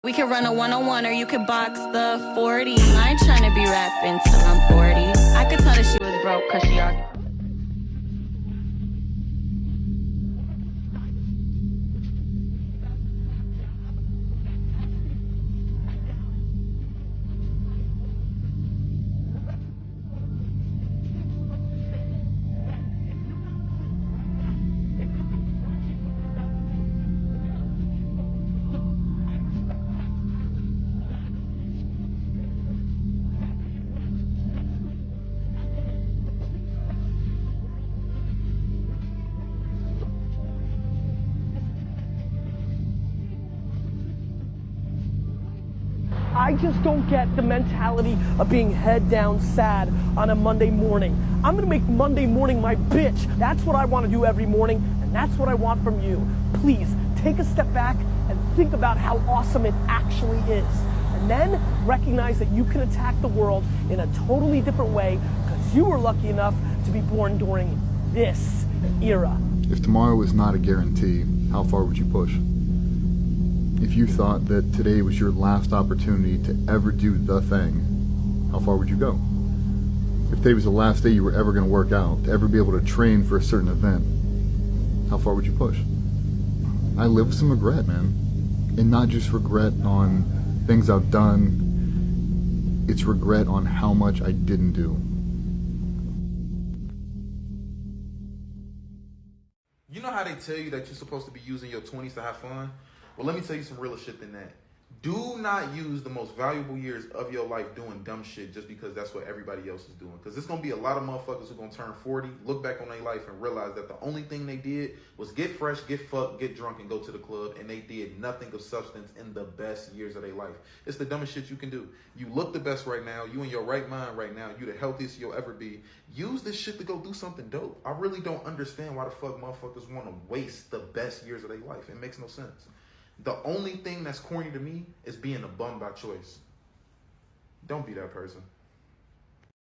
We could run a one-on-one or you could box the 40. I ain't trying to be rapping till I'm 40. I could tell that she was broke cause she argued. I just don't get the mentality of being head down sad on a Monday morning. I'm gonna make Monday morning my bitch. That's what I want to do every morning, and that's what I want from you. Please take a step back and think about how awesome it actually is. And then recognize that you can attack the world in a totally different way because you were lucky enough to be born during this era. If tomorrow was not a guarantee, how far would you push? If you thought that today was your last opportunity to ever do the thing, how far would you go? If today was the last day you were ever going to work out, to ever be able to train for a certain event, how far would you push? I live with some regret, man. And not just regret on things I've done, it's regret on how much I didn't do. You know how they tell you that you're supposed to be using your 20s to have fun? Well, let me tell you some realer shit than that. Do not use the most valuable years of your life doing dumb shit just because that's what everybody else is doing. Because there's going to be a lot of motherfuckers who are going to turn 40, look back on their life and realize that the only thing they did was get fresh, get fucked, get drunk, and go to the club. And they did nothing of substance in the best years of their life. It's the dumbest shit you can do. You look the best right now. You in your right mind right now. You the healthiest you'll ever be. Use this shit to go do something dope. I really don't understand why the fuck motherfuckers want to waste the best years of their life. It makes no sense. The only thing that's corny to me is being a bum by choice. Don't be that person.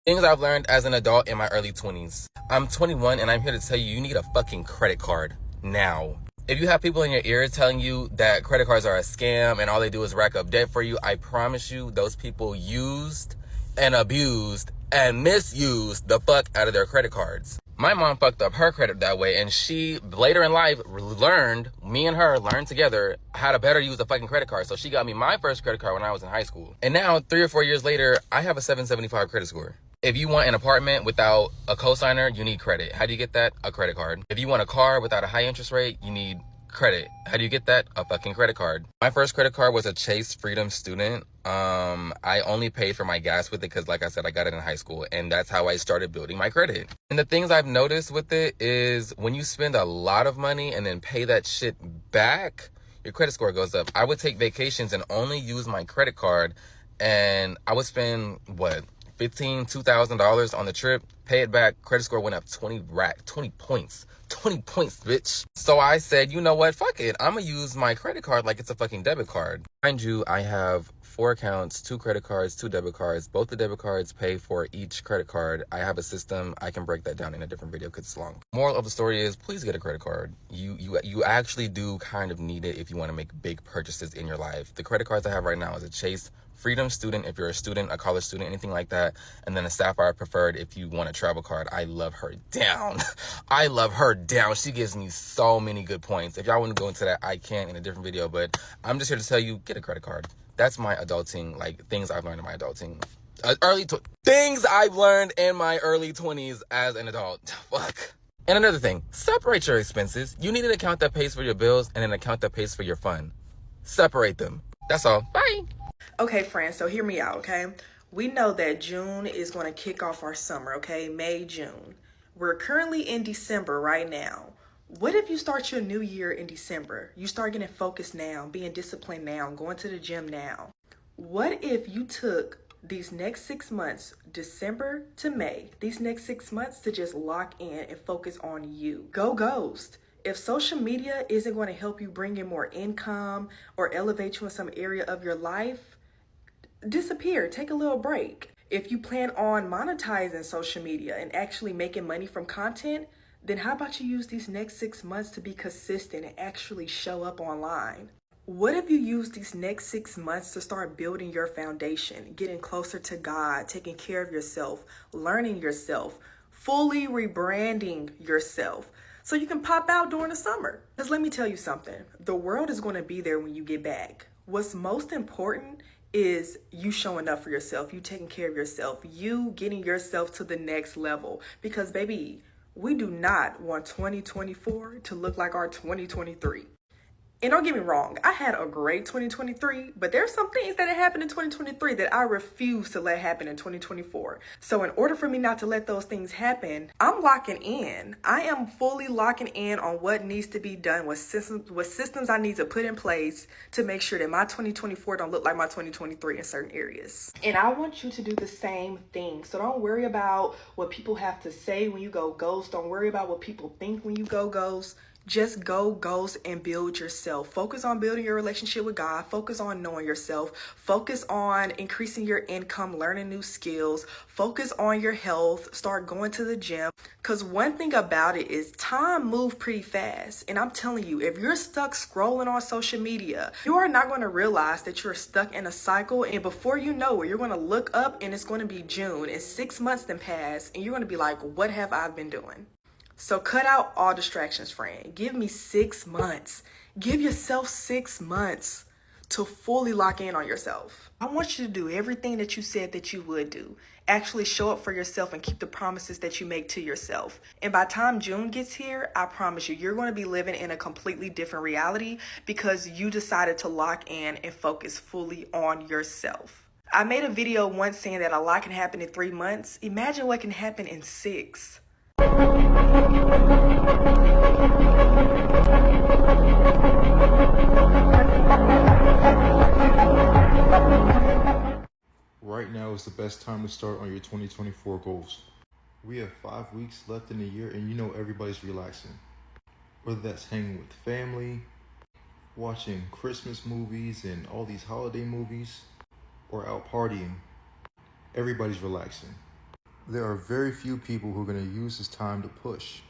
Things I've learned as an adult in my early 20s. I'm 21 and I'm here to tell you need a fucking credit card now. If you have people in your ear telling you that credit cards are a scam and all they do is rack up debt for you, I promise you those people used and abused and misused the fuck out of their credit cards. My mom fucked up her credit that way, and she later in life learned, me and her learned together how to better use the fucking credit card. So she got me my first credit card when I was in high school. And now 3 or 4 years later, I have a 775 credit score. If you want an apartment without a cosigner, you need credit. How do you get that? A credit card. If you want a car without a high interest rate, you need credit. How do you get that? A fucking credit card. My first credit card was a Chase Freedom Student. I only paid for my gas with it because, like I said, I got it in high school, and that's how I started building my credit. And the things I've noticed with it is when you spend a lot of money and then pay that shit back, your credit score goes up. I would take vacations and only use my credit card, and I would spend $2,000 on the trip, pay it back, credit score went up 20 points. 20 points, bitch. So I said, you know what? Fuck it. I'm gonna use my credit card like it's a fucking debit card. Mind you, I have 4 accounts, 2 credit cards, 2 debit cards. Both the debit cards pay for each credit card. I have a system. I can break that down in a different video because it's long. Moral of the story is, please get a credit card. You actually do kind of need it if you want to make big purchases in your life. The credit cards I have right now is a Chase Freedom Student if you're a student, a college student, anything like that. And then a Sapphire Preferred if you want a travel card. I love her down. I love her down. She gives me so many good points. If y'all want to go into that, I can in a different video. But I'm just here to tell you, get a credit card. That's my adulting, like things I've learned in my adulting. Things I've learned in my early 20s as an adult. Fuck. And another thing, separate your expenses. You need an account that pays for your bills and an account that pays for your fun. Separate them. That's all. Bye. Okay, friends, so hear me out, okay? We know that June is going to kick off our summer, okay? May, June. We're currently in December right now. What if you start your new year in December? You start getting focused now, being disciplined now, going to the gym now. What if you took these next 6 months, December to May, these next 6 months to just lock in and focus on you? Go ghost. If social media isn't going to help you bring in more income or elevate you in some area of your life, disappear, take a little break. If you plan on monetizing social media and actually making money from content, then how about you use these next 6 months to be consistent and actually show up online? What if you use these next 6 months to start building your foundation, getting closer to God, taking care of yourself, learning yourself, fully rebranding yourself so you can pop out during the summer? Because let me tell you something, the world is going to be there when you get back. What's most important is you showing up for yourself, you taking care of yourself, you getting yourself to the next level. Because baby, we do not want 2024 to look like our 2023. And don't get me wrong, I had a great 2023, but there's some things that happened in 2023 that I refuse to let happen in 2024. So in order for me not to let those things happen, I'm locking in. I am fully locking in on what needs to be done, what systems I need to put in place to make sure that my 2024 don't look like my 2023 in certain areas. And I want you to do the same thing. So don't worry about what people have to say when you go ghost. Don't worry about what people think when you go ghost. Just go ghost and build yourself. Focus on building your relationship with God. Focus on knowing yourself. Focus on increasing your income, learning new skills. Focus on your health. Start going to the gym. Because one thing about it is time moves pretty fast. And I'm telling you, if you're stuck scrolling on social media, you are not going to realize that you're stuck in a cycle. And before you know it, you're going to look up and it's going to be June and 6 months then pass. And you're going to be like, what have I been doing? So cut out all distractions, friend. Give me 6 months. Give yourself 6 months to fully lock in on yourself. I want you to do everything that you said that you would do. Actually show up for yourself and keep the promises that you make to yourself. And by the time June gets here, I promise you, you're going to be living in a completely different reality because you decided to lock in and focus fully on yourself. I made a video once saying that a lot can happen in 3 months. Imagine what can happen in 6. Right now is the best time to start on your 2024 goals. We have 5 weeks left in the year and you know everybody's relaxing. Whether that's hanging with family, watching Christmas movies and all these holiday movies, or out partying, everybody's relaxing. There are very few people who are going to use this time to push.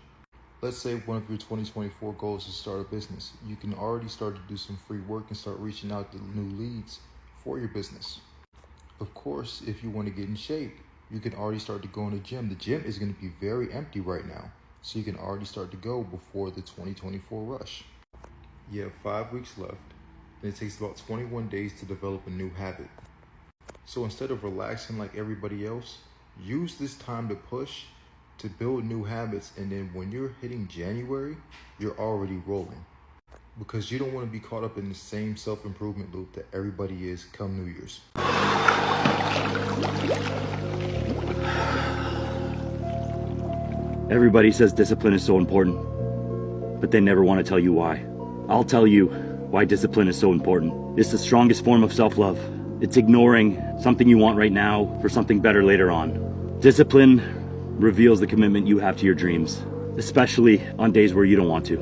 Let's say one of your 2024 goals is to start a business. You can already start to do some free work and start reaching out to new leads for your business. Of course, if you want to get in shape, you can already start to go in the gym. The gym is going to be very empty right now, so you can already start to go before the 2024 rush. You have 5 weeks left, and it takes about 21 days to develop a new habit. So instead of relaxing like everybody else, use this time to push, to build new habits, and then when you're hitting January, you're already rolling. Because you don't want to be caught up in the same self-improvement loop that everybody is come New Year's. Everybody says discipline is so important, but they never want to tell you why. I'll tell you why discipline is so important. It's the strongest form of self-love. It's ignoring something you want right now for something better later on. Discipline reveals the commitment you have to your dreams, especially on days where you don't want to.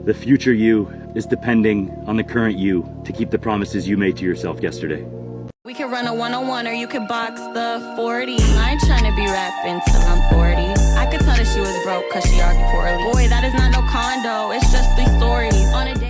The future you is depending on the current you to keep the promises you made to yourself yesterday. We could run a 101 or you could box the 40. I ain't trying to be rapping till I'm 40. I could tell that she was broke cause she argued poorly. Boy, that is not no condo, it's just 3 stories on a day.